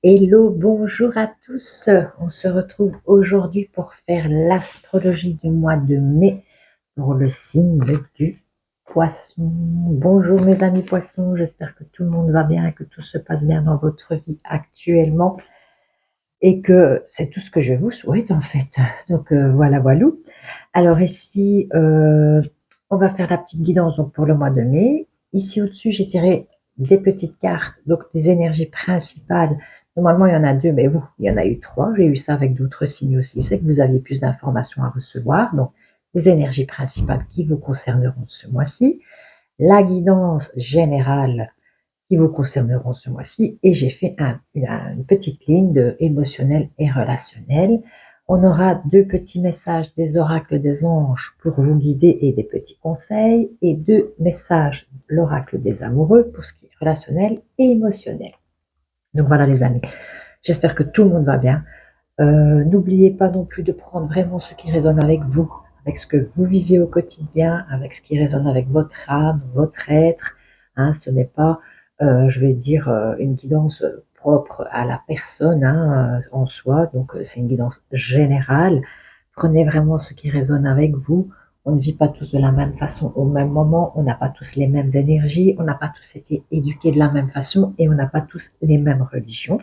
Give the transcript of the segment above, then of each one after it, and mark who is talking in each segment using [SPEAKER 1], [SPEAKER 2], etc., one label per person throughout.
[SPEAKER 1] Hello, bonjour à tous. On se retrouve aujourd'hui pour faire l'astrologie du mois de mai pour le signe du poisson. Bonjour mes amis poissons, j'espère que tout le monde va bien et que tout se passe bien dans votre vie actuellement et que c'est tout ce que je vous souhaite en fait. Donc voilà, voilà. Alors ici, on va faire la petite guidance donc, pour le mois de mai. Ici au-dessus, j'ai tiré des petites cartes, donc des énergies principales. Normalement, il y en a deux, mais vous, il y en a eu trois. J'ai eu ça avec d'autres signes aussi. C'est que vous aviez plus d'informations à recevoir. Donc, les énergies principales qui vous concerneront ce mois-ci. La guidance générale qui vous concerneront ce mois-ci. Et j'ai fait une petite ligne de émotionnel et relationnel. On aura deux petits messages des oracles des anges pour vous guider et des petits conseils. Et deux messages de l'oracle des amoureux pour ce qui est relationnel et émotionnel. Donc voilà les amis. J'espère que tout le monde va bien. N'oubliez pas non plus de prendre vraiment ce qui résonne avec vous, avec ce que vous vivez au quotidien, avec ce qui résonne avec votre âme, votre être. Hein, ce n'est pas, je vais dire, une guidance propre à la personne en soi. Donc c'est une guidance générale. Prenez vraiment ce qui résonne avec vous. On ne vit pas tous de la même façon au même moment. On n'a pas tous les mêmes énergies. On n'a pas tous été éduqués de la même façon et on n'a pas tous les mêmes religions.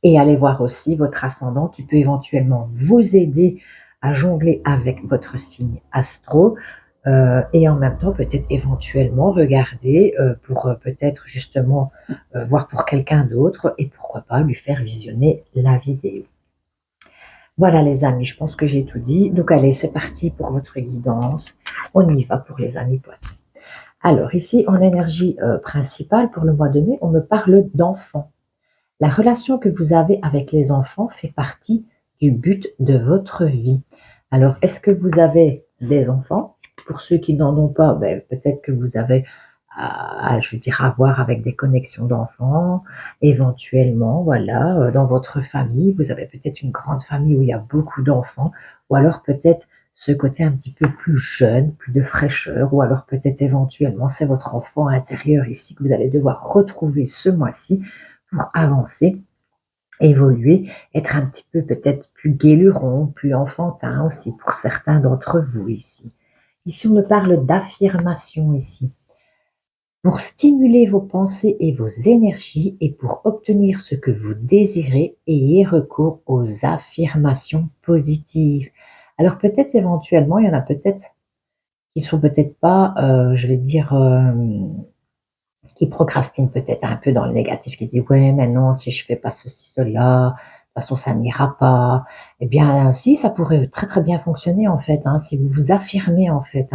[SPEAKER 1] Et allez voir aussi votre ascendant qui peut éventuellement vous aider à jongler avec votre signe astro et en même temps peut-être éventuellement regarder pour peut-être justement voir pour quelqu'un d'autre et pourquoi pas lui faire visionner la vidéo. Voilà les amis, je pense que j'ai tout dit. Donc allez, c'est parti pour votre guidance. On y va pour les amis poissons. Alors ici, en énergie principale pour le mois de mai, on me parle d'enfants. La relation que vous avez avec les enfants fait partie du but de votre vie. Alors, est-ce que vous avez des enfants? Pour ceux qui n'en ont pas, ben, peut-être que vous avez, je veux dire, à voir avec des connexions d'enfants, éventuellement, voilà, dans votre famille, vous avez peut-être une grande famille où il y a beaucoup d'enfants, ou alors peut-être ce côté un petit peu plus jeune, plus de fraîcheur, ou alors peut-être éventuellement c'est votre enfant intérieur ici que vous allez devoir retrouver ce mois-ci pour avancer, évoluer, être un petit peu peut-être plus guéluron, plus enfantin aussi pour certains d'entre vous ici. Ici, on me parle d'affirmation ici. Pour stimuler vos pensées et vos énergies et pour obtenir ce que vous désirez, ayez recours aux affirmations positives. Alors peut-être éventuellement, il y en a peut-être qui sont peut-être pas, je vais dire, qui procrastinent peut-être un peu dans le négatif, qui se disent ouais mais non si je fais pas ceci, cela, de toute façon ça n'ira pas. Eh bien si ça pourrait très très bien fonctionner en fait, hein, si vous vous affirmez en fait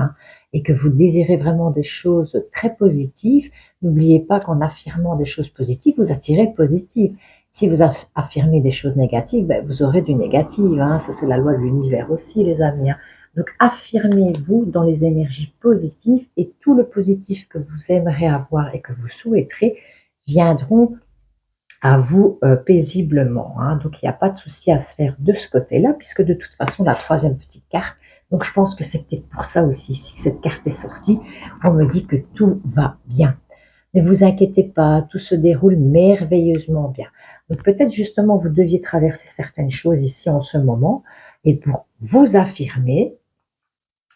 [SPEAKER 1] et que vous désirez vraiment des choses très positives, n'oubliez pas qu'en affirmant des choses positives, vous attirez le positif. Si vous affirmez des choses négatives, ben, vous aurez du négatif. Ça c'est la loi de l'univers aussi les amis. Donc affirmez-vous dans les énergies positives et tout le positif que vous aimerez avoir et que vous souhaiterez viendront à vous paisiblement. Donc il n'y a pas de souci à se faire de ce côté-là puisque de toute façon la troisième petite carte, donc je pense que c'est peut-être pour ça aussi si cette carte est sortie, on me dit que tout va bien. Ne vous inquiétez pas, tout se déroule merveilleusement bien. Donc peut-être justement vous deviez traverser certaines choses ici en ce moment et pour vous affirmer,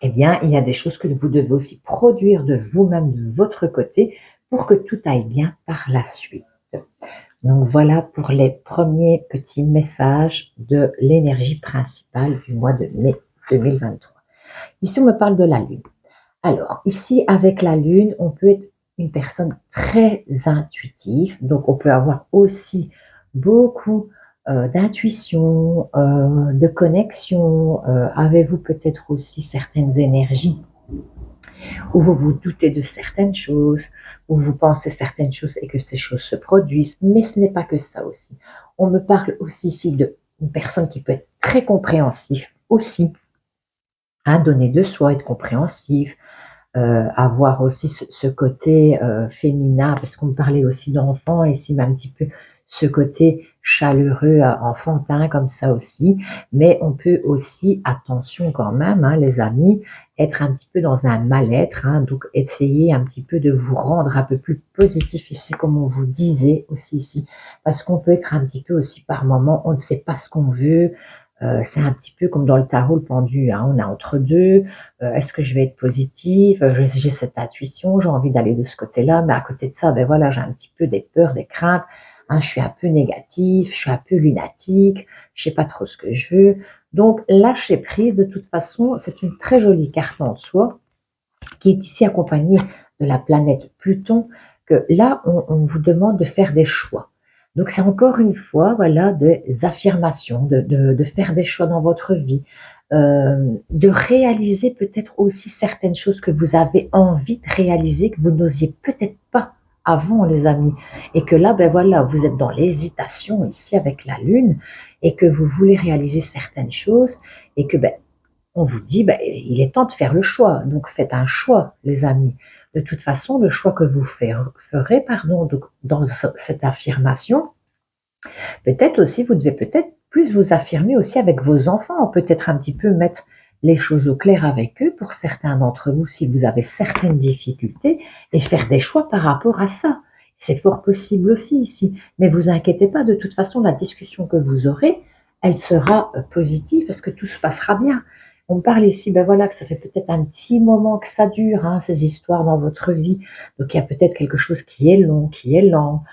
[SPEAKER 1] eh bien, il y a des choses que vous devez aussi produire de vous-même, de votre côté, pour que tout aille bien par la suite. Donc voilà pour les premiers petits messages de l'énergie principale du mois de mai 2023. Ici, on me parle de la Lune. Alors, ici, avec la Lune, on peut être une personne très intuitive, donc on peut avoir aussi beaucoup d'intuition, de connexion. Avez-vous peut-être aussi certaines énergies où vous vous doutez de certaines choses, où vous pensez certaines choses et que ces choses se produisent, mais ce n'est pas que ça aussi. On me parle aussi ici d'une personne qui peut être très compréhensive aussi, donner de soi, être compréhensif, avoir aussi ce côté féminin, parce qu'on me parlait aussi d'enfants ici, mais un petit peu ce côté chaleureux, enfantin comme ça aussi. Mais on peut aussi, attention quand même, hein, les amis, être un petit peu dans un mal-être, hein, donc essayez un petit peu de vous rendre un peu plus positif ici, comme on vous disait aussi ici, parce qu'on peut être un petit peu aussi par moment, on ne sait pas ce qu'on veut, c'est un petit peu comme dans le tarot, le pendu, hein, on est entre deux, est-ce que je vais être positive? J'ai cette intuition, j'ai envie d'aller de ce côté-là, mais à côté de ça, ben voilà, j'ai un petit peu des peurs, des craintes, hein, je suis un peu négatif, je suis un peu lunatique, je sais pas trop ce que je veux. Donc, lâcher prise, de toute façon, c'est une très jolie carte en soi, qui est ici accompagnée de la planète Pluton, que là, on vous demande de faire des choix. Donc, c'est encore une fois, voilà, des affirmations, de faire des choix dans votre vie, de réaliser peut-être aussi certaines choses que vous avez envie de réaliser, que vous n'osiez peut-être pas avant, les amis. Et que là, ben voilà, vous êtes dans l'hésitation ici avec la Lune, et que vous voulez réaliser certaines choses, et que ben, on vous dit, ben, il est temps de faire le choix. Donc faites un choix, les amis. De toute façon, le choix que vous ferez, pardon, donc, dans cette affirmation, peut-être aussi, vous devez peut-être plus vous affirmer aussi avec vos enfants, peut-être un petit peu mettre les choses au clair avec eux pour certains d'entre vous si vous avez certaines difficultés et faire des choix par rapport à ça. C'est fort possible aussi ici. Mais vous inquiétez pas, de toute façon, la discussion que vous aurez, elle sera positive parce que tout se passera bien. On parle ici, ben voilà, que ça fait peut-être un petit moment que ça dure, hein, ces histoires dans votre vie. Donc il y a peut-être quelque chose qui est long, qui est lent,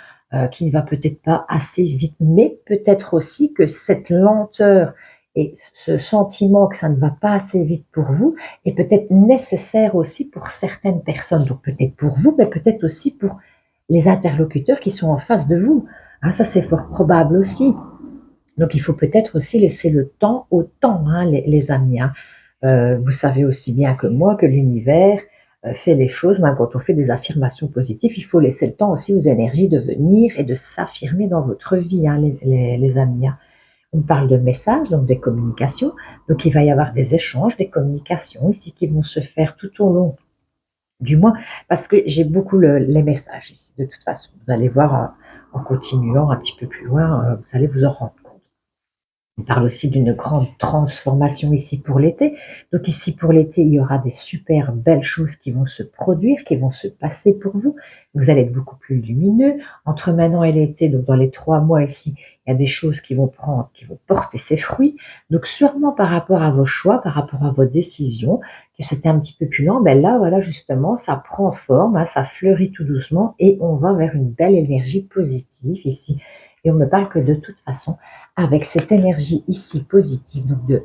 [SPEAKER 1] qui ne va peut-être pas assez vite, mais peut-être aussi que cette lenteur et ce sentiment que ça ne va pas assez vite pour vous est peut-être nécessaire aussi pour certaines personnes. Donc peut-être pour vous, mais peut-être aussi pour les interlocuteurs qui sont en face de vous. Hein, ça, c'est fort probable aussi. Donc il faut peut-être aussi laisser le temps au temps, hein, les amis. Hein. Vous savez aussi bien que moi que l'univers fait les choses, même quand on fait des affirmations positives, il faut laisser le temps aussi aux énergies de venir et de s'affirmer dans votre vie, hein, les amis. Hein. On parle de messages, donc des communications. Donc il va y avoir des échanges, des communications ici qui vont se faire tout au long du mois, parce que j'ai beaucoup les messages ici, de toute façon. Vous allez voir en continuant un petit peu plus loin, vous allez vous en rendre compte. On parle aussi d'une grande transformation ici pour l'été. Donc ici pour l'été, il y aura des super belles choses qui vont se produire, qui vont se passer pour vous. Vous allez être beaucoup plus lumineux. Entre maintenant et l'été, donc dans les 3 mois ici, il y a des choses qui vont prendre, qui vont porter ses fruits. Donc sûrement par rapport à vos choix, par rapport à vos décisions, que c'était un petit peu plus lent, ben là, voilà, justement, ça prend forme, hein, ça fleurit tout doucement et on va vers une belle énergie positive ici. Et on me parle que de toute façon, avec cette énergie ici positive, donc de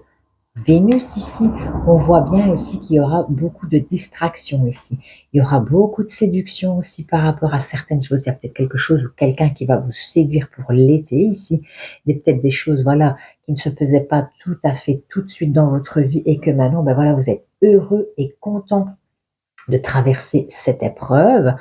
[SPEAKER 1] Vénus ici, on voit bien ici qu'il y aura beaucoup de distractions ici. Il y aura beaucoup de séduction aussi par rapport à certaines choses. Il y a peut-être quelque chose ou quelqu'un qui va vous séduire pour l'été ici. Il y a peut-être des choses, voilà, qui ne se faisaient pas tout à fait tout de suite dans votre vie et que maintenant, ben voilà, vous êtes heureux et content de traverser cette épreuve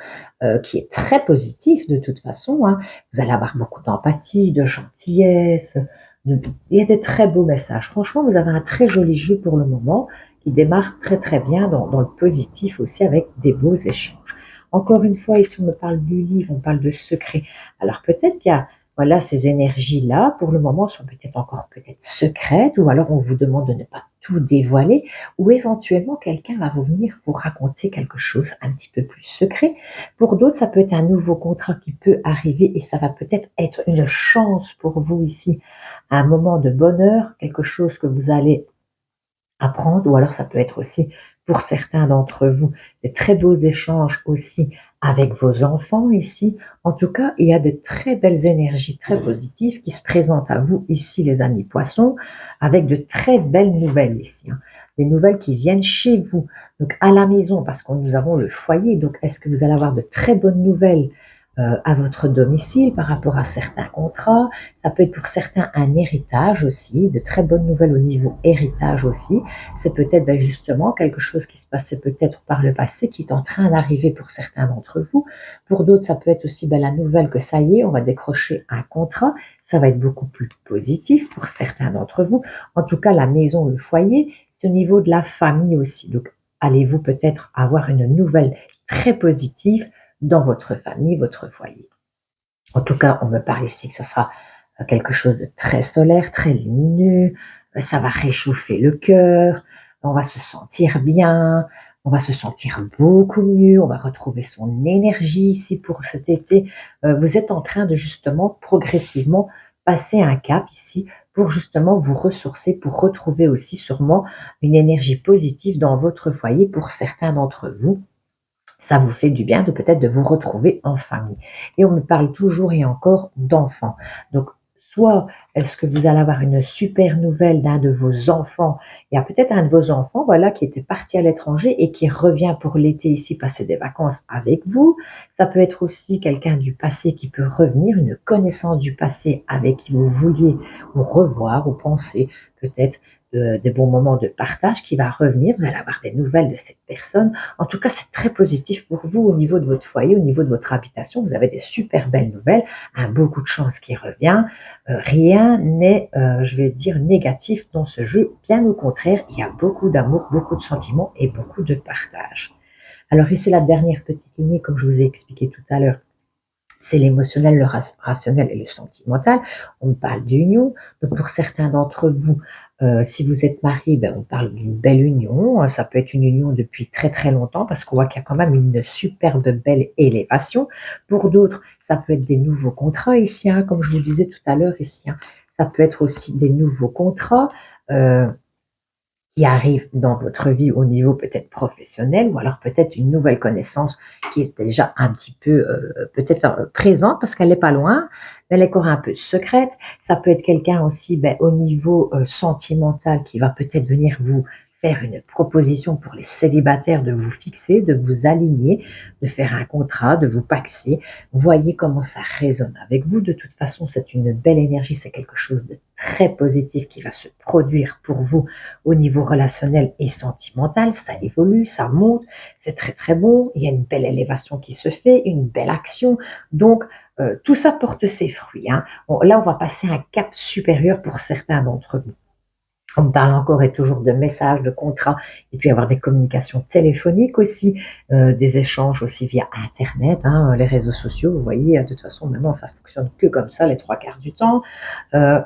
[SPEAKER 1] qui est très positive de toute façon. Hein. Vous allez avoir beaucoup d'empathie, de gentillesse. Il y a des très beaux messages. Franchement, vous avez un très joli jeu pour le moment qui démarre très très bien dans le positif aussi avec des beaux échanges. Encore une fois, ici on me parle du livre, on parle de secret. Alors peut-être qu'il y a voilà, ces énergies-là, pour le moment, sont peut-être encore peut-être secrètes, ou alors on vous demande de ne pas tout dévoiler, ou éventuellement quelqu'un va venir vous raconter quelque chose un petit peu plus secret. Pour d'autres, ça peut être un nouveau contrat qui peut arriver et ça va peut-être être une chance pour vous ici, un moment de bonheur, quelque chose que vous allez apprendre, ou alors ça peut être aussi pour certains d'entre vous des très beaux échanges aussi avec vos enfants ici. En tout cas, il y a de très belles énergies très positives qui se présentent à vous ici, les amis poissons, avec de très belles nouvelles ici. Hein. Des nouvelles qui viennent chez vous, donc à la maison, parce que nous avons le foyer. Donc, est-ce que vous allez avoir de très bonnes nouvelles à votre domicile par rapport à certains contrats? Ça peut être pour certains un héritage aussi, de très bonnes nouvelles au niveau héritage aussi. C'est peut-être ben, justement quelque chose qui se passait peut-être par le passé qui est en train d'arriver pour certains d'entre vous. Pour d'autres, ça peut être aussi ben, la nouvelle que ça y est, on va décrocher un contrat. Ça va être beaucoup plus positif pour certains d'entre vous. En tout cas, la maison, le foyer, c'est au niveau de la famille aussi. Donc, allez-vous peut-être avoir une nouvelle très positive dans votre famille, votre foyer. En tout cas, on me parle ici que ça sera quelque chose de très solaire, très lumineux, ça va réchauffer le cœur, on va se sentir bien, on va se sentir beaucoup mieux, on va retrouver son énergie ici pour cet été. Vous êtes en train de justement progressivement passer un cap ici pour justement vous ressourcer, pour retrouver aussi sûrement une énergie positive dans votre foyer pour certains d'entre vous. Ça vous fait du bien de peut-être de vous retrouver en famille. Et on me parle toujours et encore d'enfants. Donc, soit est-ce que vous allez avoir une super nouvelle d'un de vos enfants? Il y a peut-être un de vos enfants, voilà, qui était parti à l'étranger et qui revient pour l'été ici passer des vacances avec vous. Ça peut être aussi quelqu'un du passé qui peut revenir, une connaissance du passé avec qui vous vouliez ou revoir ou penser peut-être des bons moments de partage qui va revenir. Vous allez avoir des nouvelles de cette personne. En tout cas, c'est très positif pour vous au niveau de votre foyer, au niveau de votre habitation. Vous avez des super belles nouvelles, un beaucoup de chance qui revient. Rien n'est, je vais dire, négatif dans ce jeu. Bien au contraire, il y a beaucoup d'amour, beaucoup de sentiments et beaucoup de partage. Alors ici, la dernière petite lignée, comme je vous ai expliqué tout à l'heure, c'est l'émotionnel, le rationnel et le sentimental. On parle d'union. Donc pour certains d'entre vous, si vous êtes mariés, ben, on parle d'une belle union. Ça peut être une union depuis très très longtemps parce qu'on voit qu'il y a quand même une superbe belle élévation. Pour d'autres, ça peut être des nouveaux contrats ici, hein, comme je vous disais tout à l'heure ici, hein. Ça peut être aussi des nouveaux contrats. euh, qui arrive dans votre vie au niveau peut-être professionnel ou alors peut-être une nouvelle connaissance qui est déjà un petit peu peut-être présente parce qu'elle n'est pas loin, mais elle est encore un peu secrète. Ça peut être quelqu'un aussi ben, au niveau sentimental qui va peut-être venir vous faire une proposition pour les célibataires de vous fixer, de vous aligner, de faire un contrat, de vous paxer. Voyez comment ça résonne avec vous. De toute façon, c'est une belle énergie, c'est quelque chose de très positif qui va se produire pour vous au niveau relationnel et sentimental, ça évolue, ça monte, c'est très très bon, il y a une belle élévation qui se fait, une belle action, donc tout ça porte ses fruits, hein. Là, on va passer un cap supérieur pour certains d'entre vous. On me parle encore et toujours de messages, de contrats, et puis avoir des communications téléphoniques aussi, des échanges aussi via Internet, hein, les réseaux sociaux, vous voyez, de toute façon, maintenant, ça fonctionne que comme ça les trois quarts du temps. Euh,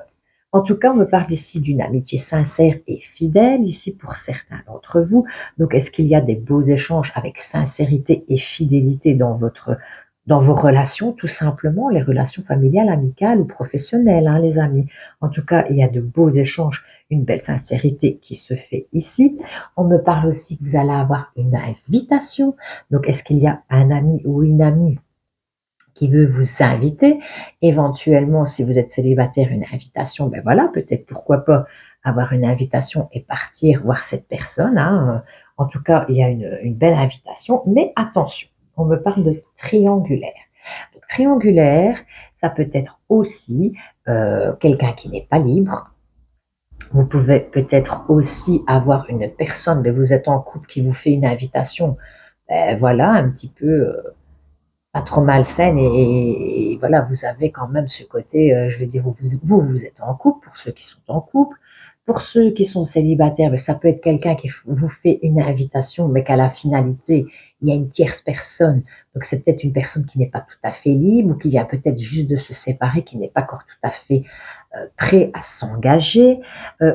[SPEAKER 1] en tout cas, on me parle ici d'une amitié sincère et fidèle, ici pour certains d'entre vous. Donc, est-ce qu'il y a des beaux échanges avec sincérité et fidélité dans vos relations, tout simplement, les relations familiales, amicales ou professionnelles, hein, les amis. En tout cas, il y a de beaux échanges, une belle sincérité qui se fait ici. On me parle aussi que vous allez avoir une invitation. Donc, est-ce qu'il y a un ami ou une amie qui veut vous inviter. Éventuellement, si vous êtes célibataire, une invitation, ben voilà, peut-être pourquoi pas avoir une invitation et partir voir cette personne, hein. En tout cas, il y a une belle invitation, mais attention, on me parle de triangulaire. Donc, triangulaire, ça peut être aussi quelqu'un qui n'est pas libre. Vous pouvez peut-être aussi avoir une personne, mais vous êtes en couple qui vous fait une invitation, ben voilà, un petit peu pas trop malsaine et voilà, vous avez quand même ce côté, je vais dire, vous êtes en couple, pour ceux qui sont en couple. Pour ceux qui sont célibataires, ben, ça peut être quelqu'un qui vous fait une invitation, mais qu'à la finalité, il y a une tierce personne. Donc c'est peut-être une personne qui n'est pas tout à fait libre ou qui vient peut-être juste de se séparer, qui n'est pas encore tout à fait prêt à s'engager,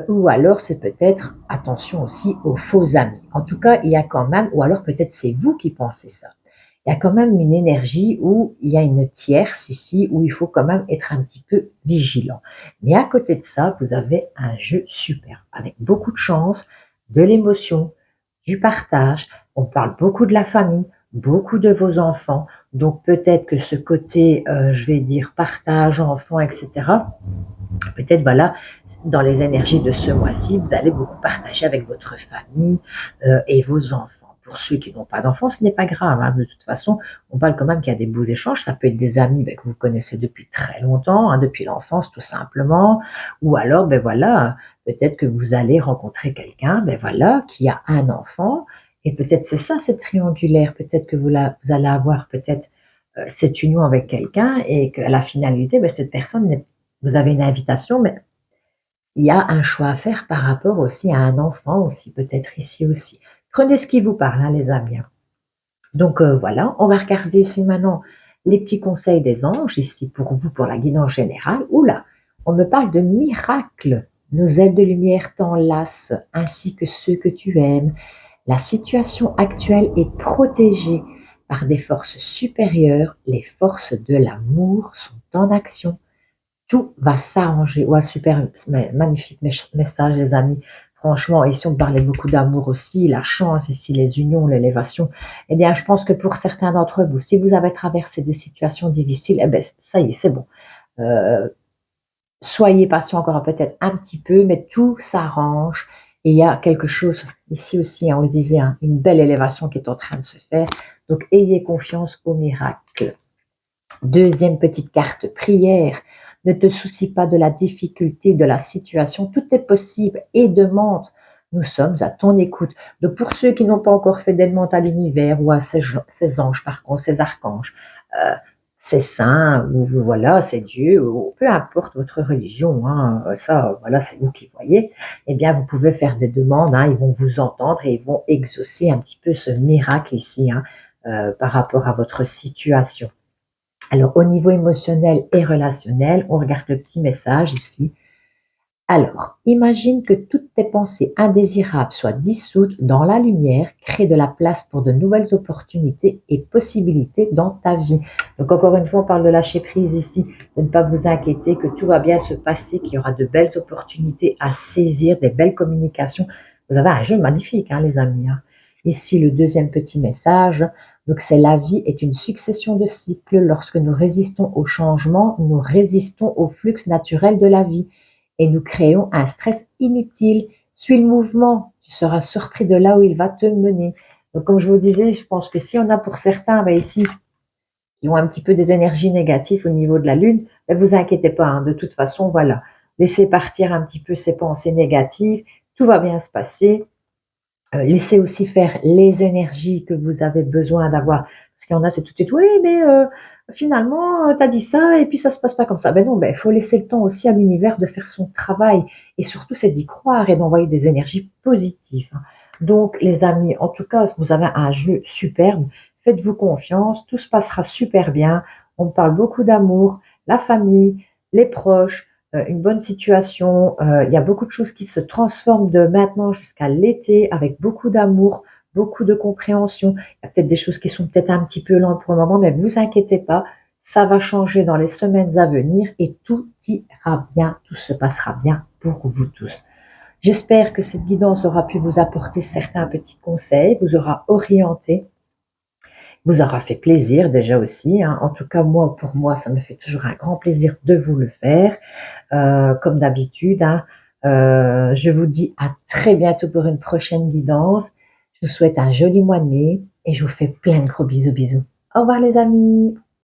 [SPEAKER 1] ou alors c'est peut-être, attention aussi, aux faux amis. En tout cas, il y a quand même, ou alors peut-être c'est vous qui pensez ça, il y a quand même une énergie où il y a une tierce ici, où il faut quand même être un petit peu vigilant. Mais à côté de ça, vous avez un jeu super, avec beaucoup de chance, de l'émotion, du partage. On parle beaucoup de la famille, beaucoup de vos enfants. Donc peut-être que ce côté, je vais dire, partage, enfants, etc., peut-être, voilà, dans les énergies de ce mois-ci, vous allez beaucoup partager avec votre famille et vos enfants. Pour ceux qui n'ont pas d'enfants, ce n'est pas grave, hein. De toute façon, on parle quand même qu'il y a des beaux échanges. Ça peut être des amis ben, que vous connaissez depuis très longtemps, hein, depuis l'enfance tout simplement. Ou alors, ben voilà, peut-être que vous allez rencontrer quelqu'un, ben voilà, qui a un enfant. Et peut-être c'est ça, cette triangulaire. Peut-être que vous allez avoir peut-être cette union avec quelqu'un et qu'à la finalité, ben, cette personne n'est vous avez une invitation, mais il y a un choix à faire par rapport aussi à un enfant aussi, peut-être ici aussi. Prenez ce qui vous parle, hein, les amis, hein. Donc voilà, on va regarder ici maintenant les petits conseils des anges, ici pour vous, pour la guidance générale. Oula, on me parle de miracles. Nos ailes de lumière t'enlacent, ainsi que ceux que tu aimes. La situation actuelle est protégée par des forces supérieures. Les forces de l'amour sont en action. Tout va s'arranger. Ouais, super, magnifique message, les amis. Franchement, ici, on parlait beaucoup d'amour aussi, la chance, ici, les unions, l'élévation. Eh bien, je pense que pour certains d'entre vous, si vous avez traversé des situations difficiles, eh bien, ça y est, c'est bon. Euh, Soyez patient encore peut-être un petit peu, mais tout s'arrange. Et il y a quelque chose, ici aussi, hein, on le disait, hein, une belle élévation qui est en train de se faire. Donc, ayez confiance au miracle. Deuxième petite carte, prière. Ne te soucie pas de la difficulté de la situation. Tout est possible et demande. Nous sommes à ton écoute. Donc pour ceux qui n'ont pas encore fait des demandes à l'univers ou à ces anges, par contre, ces archanges, euh, ces saints, ou voilà, c'est Dieu, ou peu importe votre religion, hein, ça, voilà, c'est vous qui voyez, eh bien, vous pouvez faire des demandes, hein, ils vont vous entendre et ils vont exaucer un petit peu ce miracle ici, hein, par rapport à votre situation. Alors, au niveau émotionnel et relationnel, on regarde le petit message ici. Alors, imagine que toutes tes pensées indésirables soient dissoutes dans la lumière, crée de la place pour de nouvelles opportunités et possibilités dans ta vie. Donc, encore une fois, on parle de lâcher prise ici, de ne pas vous inquiéter, que tout va bien se passer, qu'il y aura de belles opportunités à saisir, des belles communications. Vous avez un jeu magnifique, hein, les amis, hein. Ici, le deuxième petit message. Donc, c'est la vie est une succession de cycles. Lorsque nous résistons au changement, nous résistons au flux naturel de la vie et nous créons un stress inutile. Suis le mouvement, tu seras surpris de là où il va te mener. Donc, comme je vous disais, je pense que si on a pour certains, ben ici, qui ont un petit peu des énergies négatives au niveau de la Lune, ne vous inquiétez pas, hein, de toute façon, voilà, laissez partir un petit peu ces pensées négatives, tout va bien se passer. Laissez aussi faire les énergies que vous avez besoin d'avoir. Parce qu'il y en a, c'est tout de suite, oui, mais finalement, tu as dit ça et puis ça se passe pas comme ça. Ben non, ben, il faut laisser le temps aussi à l'univers de faire son travail. Et surtout, c'est d'y croire et d'envoyer des énergies positives, hein. Donc, les amis, en tout cas, vous avez un jeu superbe. Faites-vous confiance, tout se passera super bien. On parle beaucoup d'amour, la famille, les proches, une bonne situation. Il y a beaucoup de choses qui se transforment de maintenant jusqu'à l'été avec beaucoup d'amour, beaucoup de compréhension. Il y a peut-être des choses qui sont peut-être un petit peu lentes pour le moment, mais ne vous inquiétez pas, ça va changer dans les semaines à venir et tout ira bien, tout se passera bien pour vous tous. J'espère que cette guidance aura pu vous apporter certains petits conseils, vous aura orienté, vous aura fait plaisir déjà aussi, hein. En tout cas, moi, pour moi, ça me fait toujours un grand plaisir de vous le faire. Comme d'habitude, hein. Je vous dis à très bientôt pour une prochaine guidance. Je vous souhaite un joli mois de mai et je vous fais plein de gros bisous bisous. Au revoir les amis.